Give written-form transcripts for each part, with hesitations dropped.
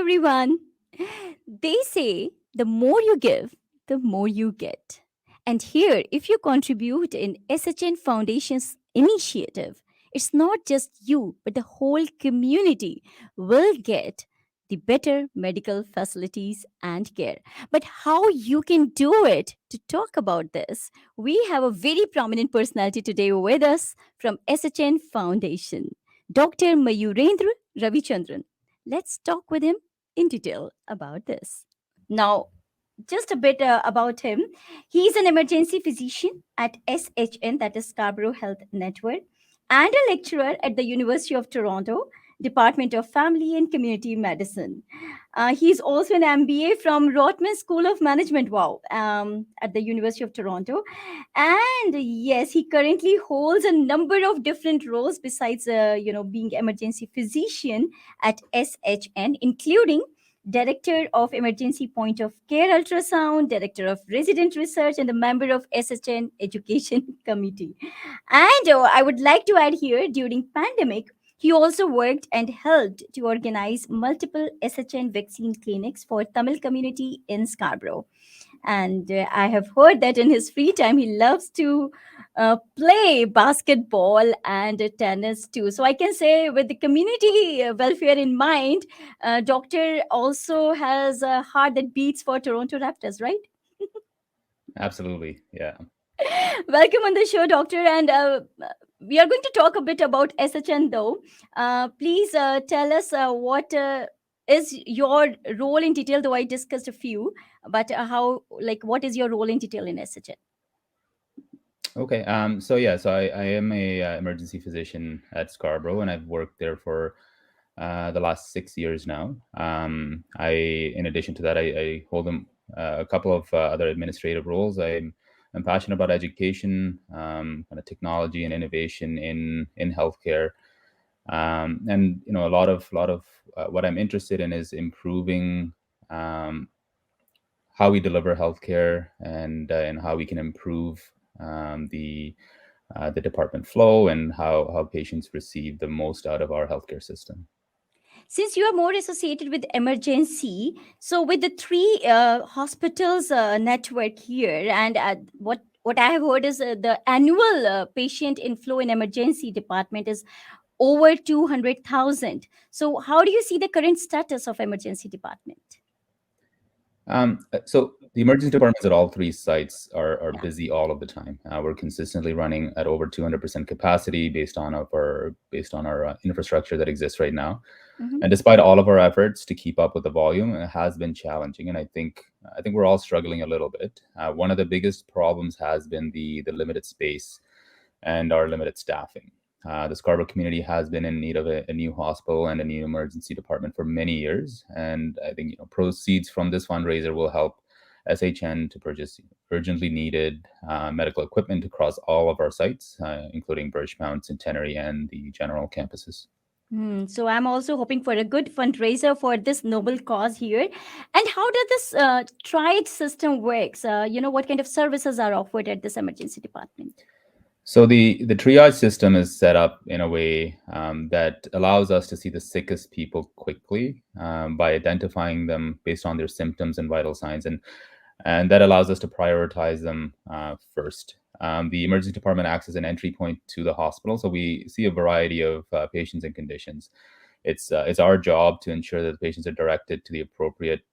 everyone. They say the more you give, the more you get. And here, if you contribute in SHN Foundation's initiative, it's not just you, but the whole community will get the better medical facilities and care. But how you can do it, to talk about this, we have a very prominent personality today with us from SHN Foundation, Dr. Mayoorendra Ravichandiran. Let's talk with him in detail about this. Now, just a bit about him. He's an emergency physician at SHN, that is Scarborough Health Network, and a lecturer at the University of Toronto, Department of Family and Community Medicine. He's also an MBA from Rotman School of Management, wow, at the University of Toronto. And yes, he currently holds a number of different roles besides, being emergency physician at SHN, including Director of Emergency Point of Care Ultrasound, Director of Resident Research, and a member of SHN Education Committee. And I would like to add here, during pandemic, he also worked and helped to organize multiple SHN vaccine clinics for Tamil community in Scarborough. And I have heard that in his free time, he loves to play basketball and tennis too. So I can say, with the community welfare in mind, Doctor also has a heart that beats for Toronto Raptors, right? Absolutely. Yeah. Welcome on the show, Doctor. And we are going to talk a bit about SHN, though. Please tell us what is your role in detail, though I discussed a few, but what is your role in detail in SHN? Okay. So I am a emergency physician at Scarborough, and I've worked there for the last 6 years now. In addition to that, I hold a couple of other administrative roles. I'm passionate about education, kind of technology and innovation in healthcare. And a lot of what I'm interested in is improving um, how we deliver healthcare and how we can improve the department flow and how patients receive the most out of our healthcare system. Since you are more associated with emergency, so with the three hospitals network here, and what I have heard is the annual patient inflow in emergency department is over 200,000. So how do you see the current status of emergency department? So the emergency departments at all three sites are Yeah. busy all of the time. We're consistently running at over 200% capacity based on our infrastructure that exists right now. Mhm. And despite all of our efforts to keep up with the volume, it has been challenging, and I think we're all struggling a little bit. One of the biggest problems has been the limited space and our limited staffing. The Scarborough community has been in need of a new hospital and a new emergency department for many years, and I think proceeds from this fundraiser will help SHN to purchase urgently needed medical equipment across all of our sites, including Birchmount, Centenary, and the general campuses. So I'm also hoping for a good fundraiser for this noble cause here. And how does this triage system works? What kind of services are offered at this emergency department? So the triage system is set up in a way that allows us to see the sickest people quickly by identifying them based on their symptoms and vital signs, and that allows us to prioritize them first. The emergency department acts as an entry point to the hospital, so we see a variety of patients and conditions. It's our job to ensure that the patients are directed to the appropriate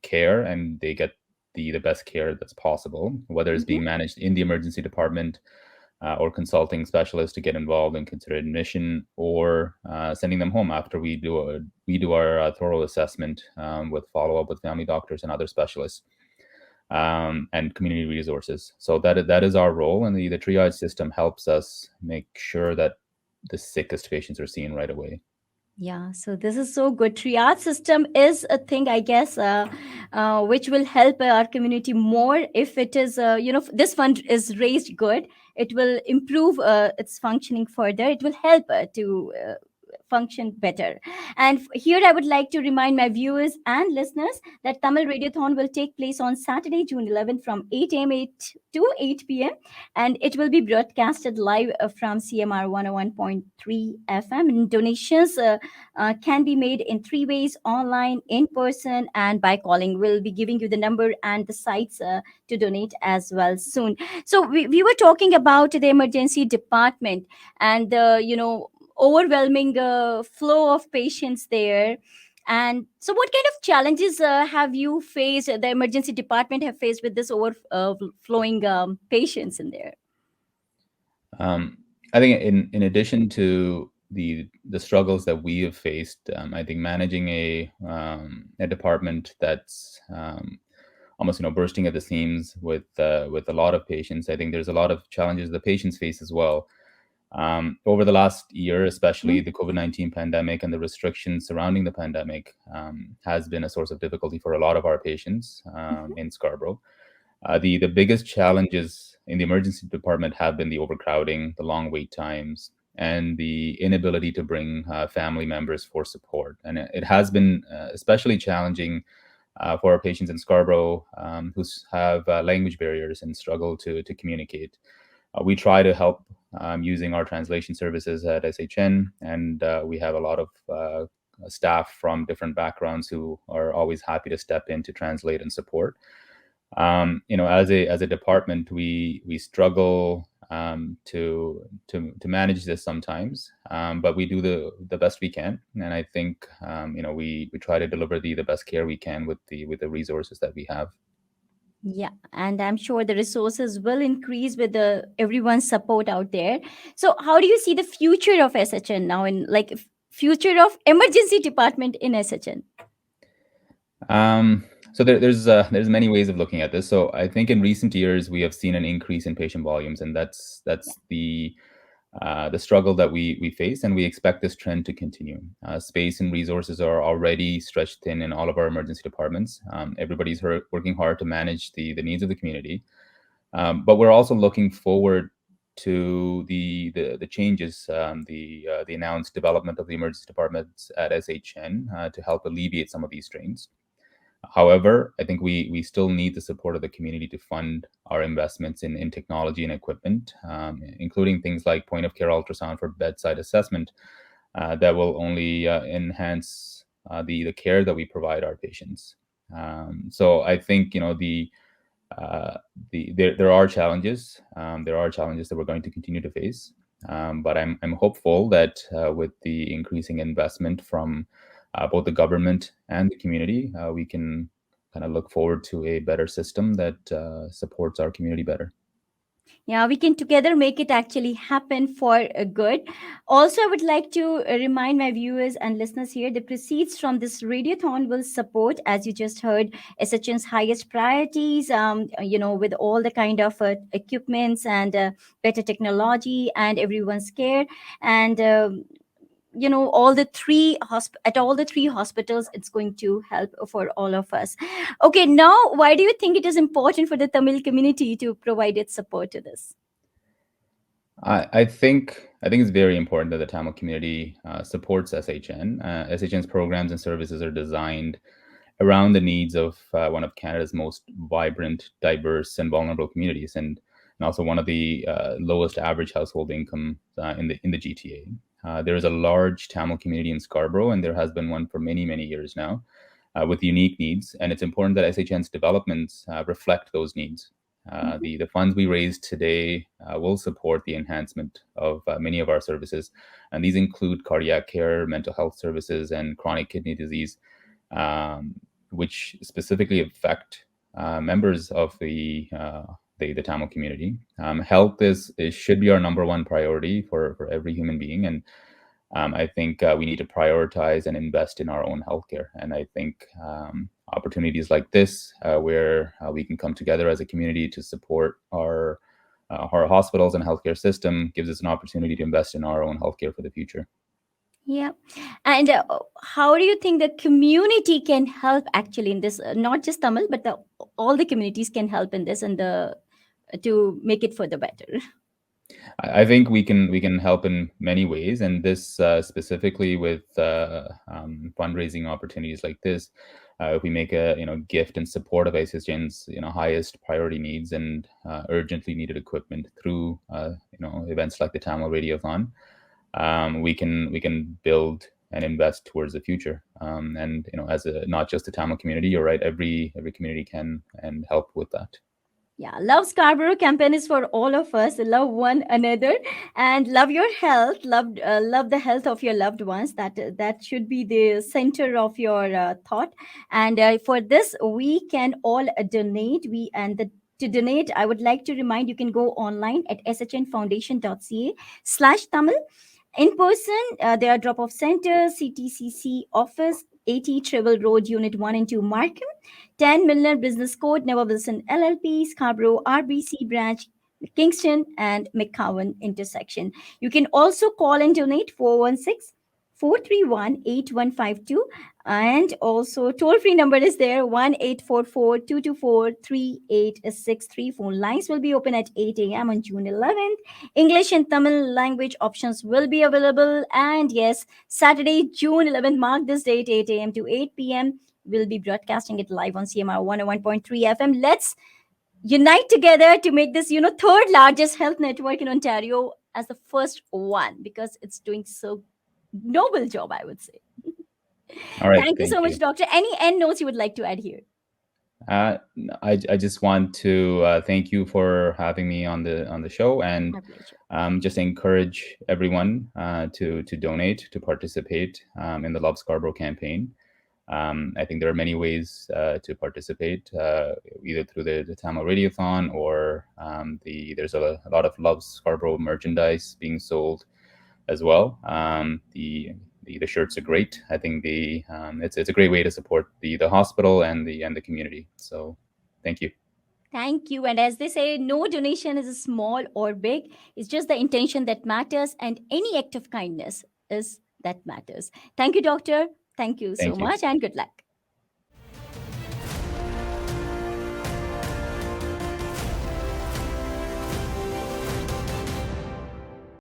care and they get the best care that's possible, whether it's being managed in the emergency department or consulting specialists to get involved and consider admission, or sending them home after we do our thorough assessment with follow up with family doctors and other specialists and community resources. So that is our role, and the triage system helps us make sure that the sickest patients are seen right away. Yeah, so this is so good. Triage system is a thing, I guess, which will help our community more if it is, this fund is raised good. It will improve its functioning further. It will help to function better. And here I would like to remind my viewers and listeners that Tamil Radiothon will take place on Saturday, June 11th from 8 a.m. 8 to 8 p.m. And it will be broadcasted live from CMR 101.3 FM. And donations can be made in three ways: online, in person, and by calling. We'll be giving you the number and the sites to donate as well soon. So we were talking about the emergency department and the overwhelming flow of patients there. And so what kind of challenges have you faced, the emergency department have faced with this overflowing patients in there? Um, I think in addition to the struggles that we have faced, I think managing a department that's almost bursting at the seams with a lot of patients, I think there's a lot of challenges the patients face as well. Over the last year, especially the COVID-19 pandemic and the restrictions surrounding the pandemic has been a source of difficulty for a lot of our patients Mhm. in Scarborough. The biggest challenges in the emergency department have been the overcrowding, the long wait times, and the inability to bring family members for support. And it has been especially challenging for our patients in Scarborough who have language barriers and struggle to communicate. We try to help using our translation services at SHN, and we have a lot of staff from different backgrounds who are always happy to step in to translate and support. As a department, we struggle to manage this sometimes, but we do the best we can, and I think we try to deliver the best care we can with the resources that we have. Yeah, and I'm sure the resources will increase with the everyone's support out there. So how do you see the future of SHN now, in like future of emergency department in SHN? Um, so there's many ways of looking at this. So I think in recent years we have seen an increase in patient volumes, and that's the struggle that we face, and we expect this trend to continue. Space and resources are already stretched thin in all of our emergency departments. Everybody's working hard to manage the needs of the community, but we're also looking forward to the changes, the announced development of the emergency departments at SHN to help alleviate some of these strains. However, I think we still need the support of the community to fund our investments in technology and equipment, including things like point of care ultrasound for bedside assessment that will only enhance the care that we provide our patients. So I think uh, there are challenges. There are challenges that we're going to continue to face, but I'm hopeful that with the increasing investment from both the government and the community, we can kind of look forward to a better system that supports our community better. Yeah, we can together make it actually happen for good. Also, I would like to remind my viewers and listeners here the proceeds from this radiothon will support, as you just heard, SHN's highest priorities, with all the kind of equipments and better technology and everyone's care. And all the at all the three hospitals, it's going to help for all of us. Okay, now why do you think it is important for the Tamil community to provide its support to this? I think it's very important that the Tamil community supports SHN. SHN's programs and services are designed around the needs of one of Canada's most vibrant, diverse, and vulnerable communities, and also one of the lowest average household income in the GTA. There is a large Tamil community in Scarborough, and there has been one for many years now, with unique needs. And it's important that SHN's developments reflect those needs. Mhm. The funds we raise today will support the enhancement of many of our services, and these include cardiac care, mental health services, and chronic kidney disease, um, which specifically affect members of the Tamil community. Health is should be our number one priority for every human being, and I think we need to prioritize and invest in our own healthcare. And I think opportunities like this, where we can come together as a community to support our hospitals and healthcare system, gives us an opportunity to invest in our own healthcare for the future. Yeah. And how do you think the community can help actually in this? Not just Tamil, but all the communities can help in this and to make it for the better. I think we can help in many ways, and this specifically with fundraising opportunities like this. If we make a gift in support of ICSGN's highest priority needs and urgently needed equipment through events like the Tamil Radiothon, we can build and invest towards the future. And as a not just the Tamil community, you're right. Every community can and help with that. Yeah, Love Scarborough campaign is for all of us. Love one another and love your health. Love the health of your loved ones. That should be the center of your thought. And for this, we can all donate. To donate, I would like to remind you can go online at shnfoundation.ca/Tamil. In person, there are drop-off centers, CTCC office, 80 Travel Road, Unit 1 and 2, Markham, 10 Milner Business Code, Neva Wilson LLP, Scarborough RBC branch, Kingston, and McCowan intersection. You can also call and donate 416-431-8152. And also, toll free number is there 1-844-224-3863. Phone lines will be open at 8 a.m. on June 11th. English and Tamil language options will be available. And yes, Saturday, June 11th, mark this date, 8 a.m. to 8 p.m. We'll be broadcasting it live on CMR 101.3 FM. Let's unite together to make this, third largest health network in Ontario as the first one because it's doing so noble job, I would say. All right, Thank you thank so much, you. Doctor. Any end notes you would like to add here? Uh, I just want to thank you for having me on the show, and My pleasure. just encourage everyone to donate, to participate in the Love Scarborough campaign. I think there are many ways to participate, either through the Tamil Radiothon or there's a lot of Love Scarborough merchandise being sold as well. The shirts are great. I think it's a great way to support the hospital and the community. So, thank you. Thank you. And as they say, no donation is small or big. It's just the intention that matters, and any act of kindness is that matters. Thank you, Doctor. Thank you so Thank you. much, and good luck.